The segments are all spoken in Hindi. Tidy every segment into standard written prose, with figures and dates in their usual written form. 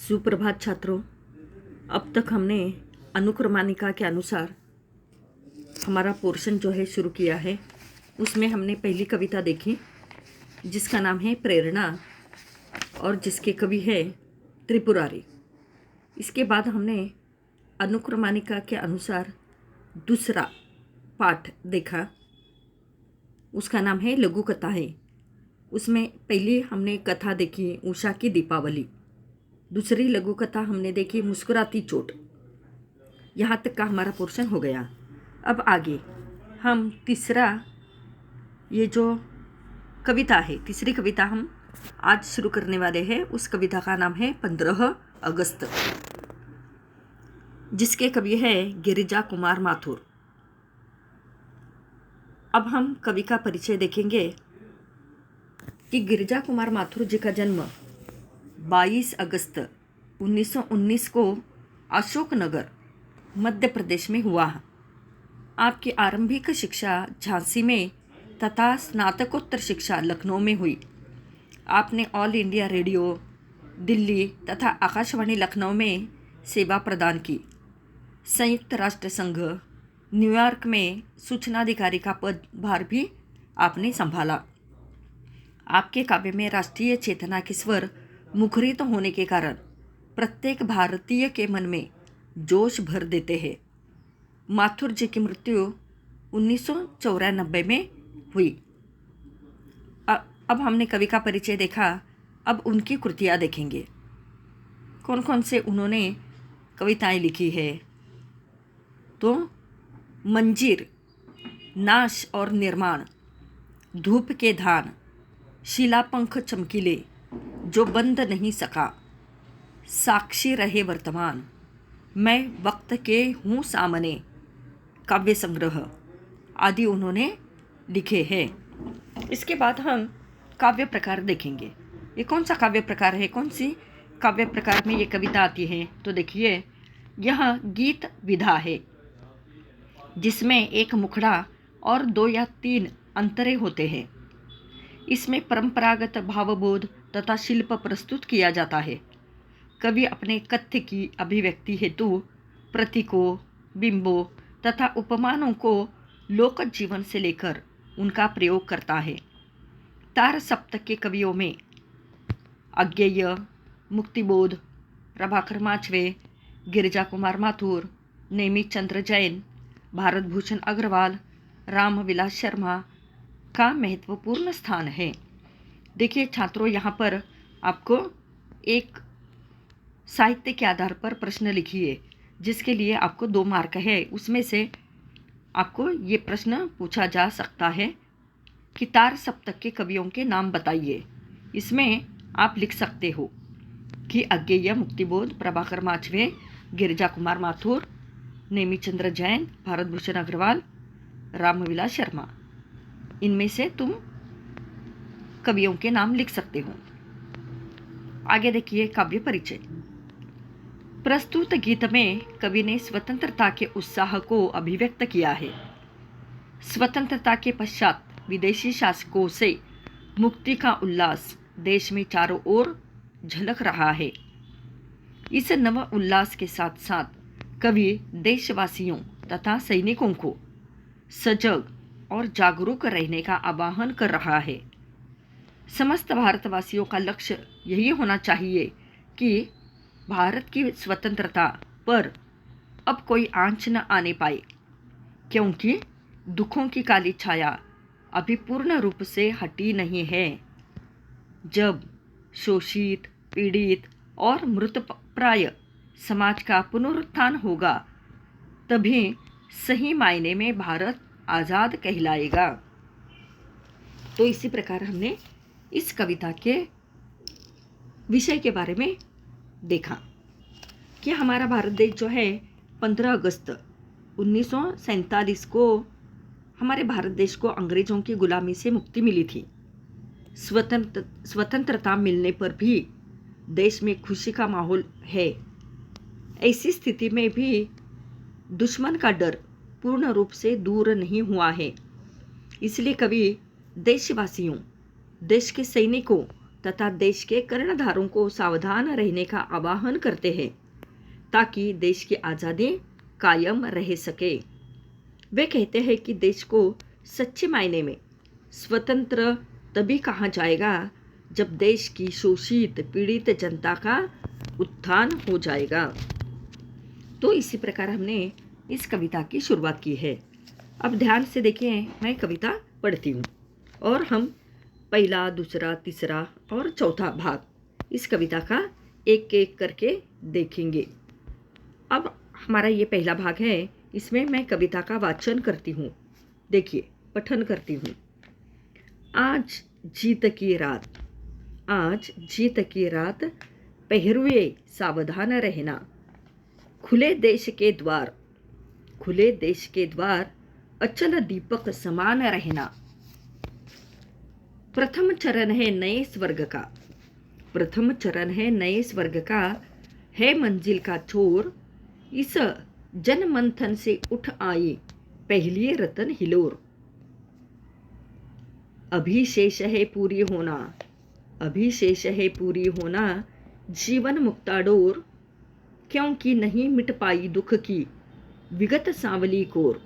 सुप्रभात छात्रों। अब तक हमने अनुक्रमानिका के अनुसार हमारा पोर्शन जो है शुरू किया है। उसमें हमने पहली कविता देखी जिसका नाम है प्रेरणा और जिसके कवि है त्रिपुरारी। इसके बाद हमने अनुक्रमानिका के अनुसार दूसरा पाठ देखा, उसका नाम है लघु कथाएं। उसमें पहली हमने कथा देखी उषा की दीपावली, दूसरी लघु कथा हमने देखी मुस्कुराती चोट। यहाँ तक का हमारा पोर्शन हो गया। अब आगे हम तीसरा ये जो कविता है, तीसरी कविता हम आज शुरू करने वाले हैं। उस कविता का नाम है 15 अगस्त, जिसके कवि है गिरिजा कुमार माथुर। अब हम कवि का परिचय देखेंगे कि गिरिजा कुमार माथुर जी का जन्म 22 अगस्त 1919 को अशोकनगर मध्य प्रदेश में हुआ। आपकी आरंभिक शिक्षा झांसी में तथा स्नातकोत्तर शिक्षा लखनऊ में हुई। आपने ऑल इंडिया रेडियो दिल्ली तथा आकाशवाणी लखनऊ में सेवा प्रदान की। संयुक्त राष्ट्र संघ न्यूयॉर्क में सूचनाधिकारी का पदभार भी आपने संभाला। आपके काव्य में राष्ट्रीय चेतना के स्वर मुखरित होने के कारण प्रत्येक भारतीय के मन में जोश भर देते हैं। माथुर जी की मृत्यु 1994 में हुई। अब हमने कवि का परिचय देखा, अब उनकी कृतियाँ देखेंगे। कौन कौन से उन्होंने कविताएं लिखी है तो मंजीर, नाश और निर्माण, धूप के धान, शिलापंख चमकीले, जो बंद नहीं सका, साक्षी रहे वर्तमान, मैं वक्त के हूँ सामने, काव्य संग्रह आदि उन्होंने लिखे हैं। इसके बाद हम काव्य प्रकार देखेंगे। ये कौन सा काव्य प्रकार है, कौन सी काव्य प्रकार में ये कविता आती है तो देखिए, यह गीत विधा है जिसमें एक मुखड़ा और 2 या 3 अंतरे होते हैं। इसमें परंपरागत भावबोध तथा शिल्प प्रस्तुत किया जाता है। कवि अपने कथ्य की अभिव्यक्ति हेतु प्रतीकों, बिंबों तथा उपमानों को लोक जीवन से लेकर उनका प्रयोग करता है। तार सप्तक के कवियों में अज्ञेय, मुक्तिबोध, प्रभाकर माचवे, गिरिजा कुमार माथुर, नेमित चंद्र जैन, भारत भूषण अग्रवाल, रामविलास शर्मा का महत्वपूर्ण स्थान है। देखिए छात्रों, यहाँ पर आपको एक साहित्य के आधार पर प्रश्न लिखिए, जिसके लिए आपको 2 मार्क है। उसमें से आपको ये प्रश्न पूछा जा सकता है कि तार सप्तक के कवियों के नाम बताइए। इसमें आप लिख सकते हो कि अज्ञेय, मुक्तिबोध, प्रभाकर माचवे, गिरिजा कुमार माथुर, नेमित चंद्र जैन, भारत भूषण अग्रवाल, रामविलास शर्मा। इनमें से तुम कवियों के नाम लिख सकते हो। आगे देखिए काव्य परिचय। प्रस्तुत गीत में कवि ने स्वतंत्रता के उत्साह को अभिव्यक्त किया है। स्वतंत्रता के पश्चात विदेशी शासकों से मुक्ति का उल्लास देश में चारों ओर झलक रहा है। इस नव उल्लास के साथ साथ कवि देशवासियों तथा सैनिकों को सजग और जागरूक रहने का आह्वान कर रहा है। समस्त भारतवासियों का लक्ष्य यही होना चाहिए कि भारत की स्वतंत्रता पर अब कोई आंच न आने पाए, क्योंकि दुखों की काली छाया अभी पूर्ण रूप से हटी नहीं है। जब शोषित, पीड़ित और मृतप्राय समाज का पुनरुत्थान होगा, तभी सही मायने में भारत आज़ाद कहलाएगा। तो इसी प्रकार हमने इस कविता के विषय के बारे में देखा कि हमारा भारत देश जो है 15 अगस्त 1947 को हमारे भारत देश को अंग्रेज़ों की गुलामी से मुक्ति मिली थी। स्वतंत्रता मिलने पर भी देश में खुशी का माहौल है। ऐसी स्थिति में भी दुश्मन का डर पूर्ण रूप से दूर नहीं हुआ है। इसलिए कवि देशवासियों, देश के सैनिकों तथा देश के कर्णधारों को सावधान रहने का आह्वान करते हैं ताकि देश की आज़ादी कायम रह सके। वे कहते हैं कि देश को सच्चे मायने में स्वतंत्र तभी कहा जाएगा जब देश की शोषित पीड़ित जनता का उत्थान हो जाएगा। तो इसी प्रकार हमने इस कविता की शुरुआत की है। अब ध्यान से देखिए, मैं कविता पढ़ती हूँ और हम पहला, दूसरा, तीसरा और चौथा भाग इस कविता का एक एक करके देखेंगे। अब हमारा ये पहला भाग है, इसमें मैं कविता का वाचन करती हूँ। देखिए, पठन करती हूँ। आज जीत की रात, आज जीत की रात, पहरुए सावधान रहना, खुले देश के द्वार, खुले देश के द्वार, अचल दीपक समान रहना। प्रथम चरण है नए स्वर्ग का, प्रथम चरण है नए स्वर्ग का, है मंजिल का छोर, इस जनमंथन से उठ आई पहली रतन हिलोर। अभी शेष है पूरी होना, अभी शेष है पूरी होना, जीवन मुक्ताडोर, क्योंकि नहीं मिट पाई दुख की विगत सांवली कोर।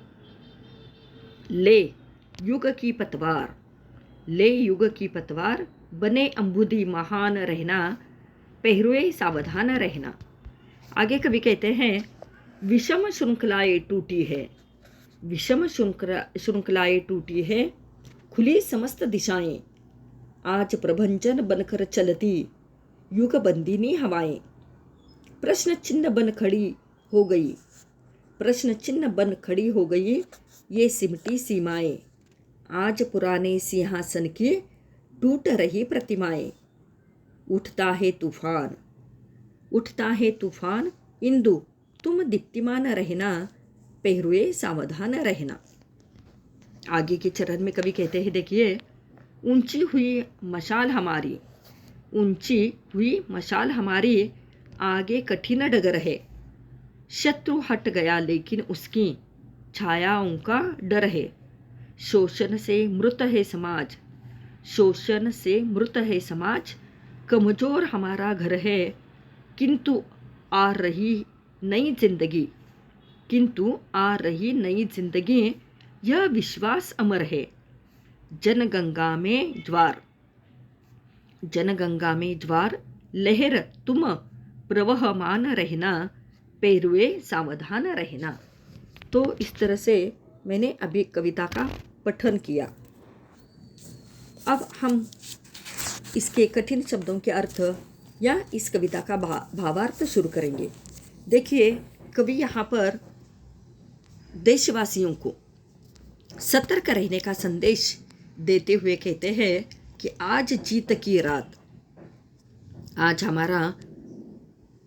ले युग की पतवार, ले युग की पतवार, बने अंबुदी महान रहना, पहरुए सावधान रहना। आगे कवि कहते हैं, विषम श्रृंखलाएं टूटी है, विषम श्रृंखलाएं टूटी है, खुली समस्त दिशाएं, आज प्रभंजन बनकर चलती युग बंदिनी हवाएं। प्रश्न चिन्ह बन खड़ी हो गई, प्रश्न चिन्ह बन खड़ी हो गई ये सिमटी सीमाएं, आज पुराने सिंहासन की टूट रही प्रतिमाएं। उठता है तूफान, उठता है तूफान, इंदु तुम दीप्तिमान रहना, पहरुए सावधान रहना। आगे के चरण में कवि कहते हैं, देखिए, ऊंची हुई मशाल हमारी, ऊंची हुई मशाल हमारी, आगे कठिन डगर है, शत्रु हट गया लेकिन उसकी छायाओं का डर है। शोषण से मृत है समाज, शोषण से मृत है समाज, कमजोर हमारा घर है, किंतु आ रही नई जिंदगी, किंतु आ रही नई जिंदगी, यह विश्वास अमर है। जनगंगा में ज्वार, जनगंगा में ज्वार, लहर तुम प्रवहमान रहना, पहरुए सावधान रहना। तो इस तरह से मैंने अभी कविता का पठन किया। अब हम इसके कठिन शब्दों के अर्थ या इस कविता का भावार्थ शुरू करेंगे। देखिए, कवि यहाँ पर देशवासियों को सतर्क रहने का संदेश देते हुए कहते हैं कि आज जीत की रात, आज हमारा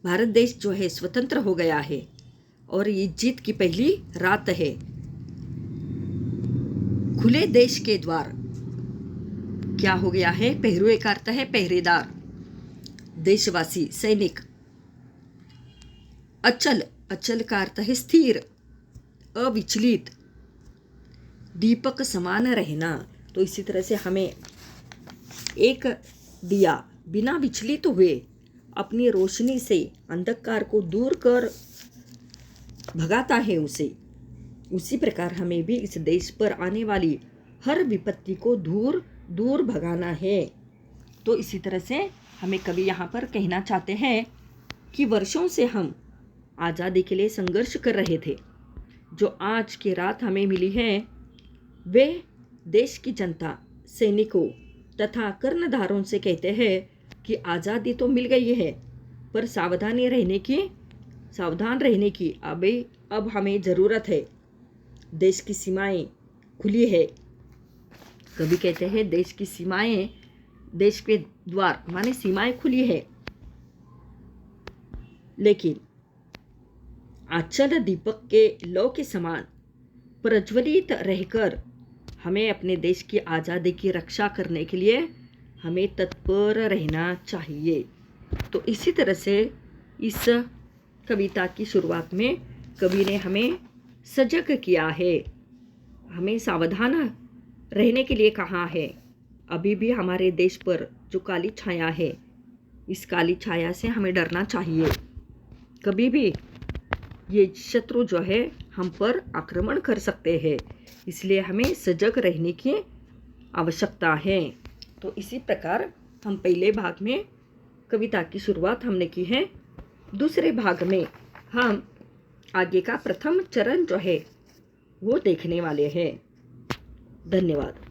भारत देश जो है स्वतंत्र हो गया है और ये जीत की पहली रात है। खुले देश के द्वार क्या हो गया है? पहरुए का अर्थ है पहरेदार, देशवासी, सैनिक। अचल, अचल का अर्थ है स्थिर, अविचलित, दीपक समान रहना। तो इसी तरह से हमें एक दिया बिना विचलित हुए अपनी रोशनी से अंधकार को दूर कर भगाता है उसे, उसी प्रकार हमें भी इस देश पर आने वाली हर विपत्ति को दूर दूर भगाना है। तो इसी तरह से हमें कवि यहाँ पर कहना चाहते हैं कि वर्षों से हम आज़ादी के लिए संघर्ष कर रहे थे, जो आज की रात हमें मिली है वे देश की जनता, सैनिकों तथा कर्णधारों से कहते हैं कि आज़ादी तो मिल गई है, पर सावधान रहने की अब हमें ज़रूरत है। देश की सीमाएं खुली है। कभी कहते हैं देश की सीमाएं, देश के द्वार माने सीमाएं खुली है, लेकिन आचल दीपक के लौ के समान प्रज्वलित रहकर हमें अपने देश की आज़ादी की रक्षा करने के लिए हमें तत्पर रहना चाहिए। तो इसी तरह से इस कविता की शुरुआत में कवि ने हमें सजग किया है, हमें सावधान रहने के लिए कहा है। अभी भी हमारे देश पर जो काली छाया है, इस काली छाया से हमें डरना चाहिए। कभी भी ये शत्रु जो है हम पर आक्रमण कर सकते हैं, इसलिए हमें सजग रहने की आवश्यकता है। तो इसी प्रकार हम पहले भाग में कविता की शुरुआत हमने की है। दूसरे भाग में हम आगे का प्रथम चरण जो है वो देखने वाले हैं। धन्यवाद।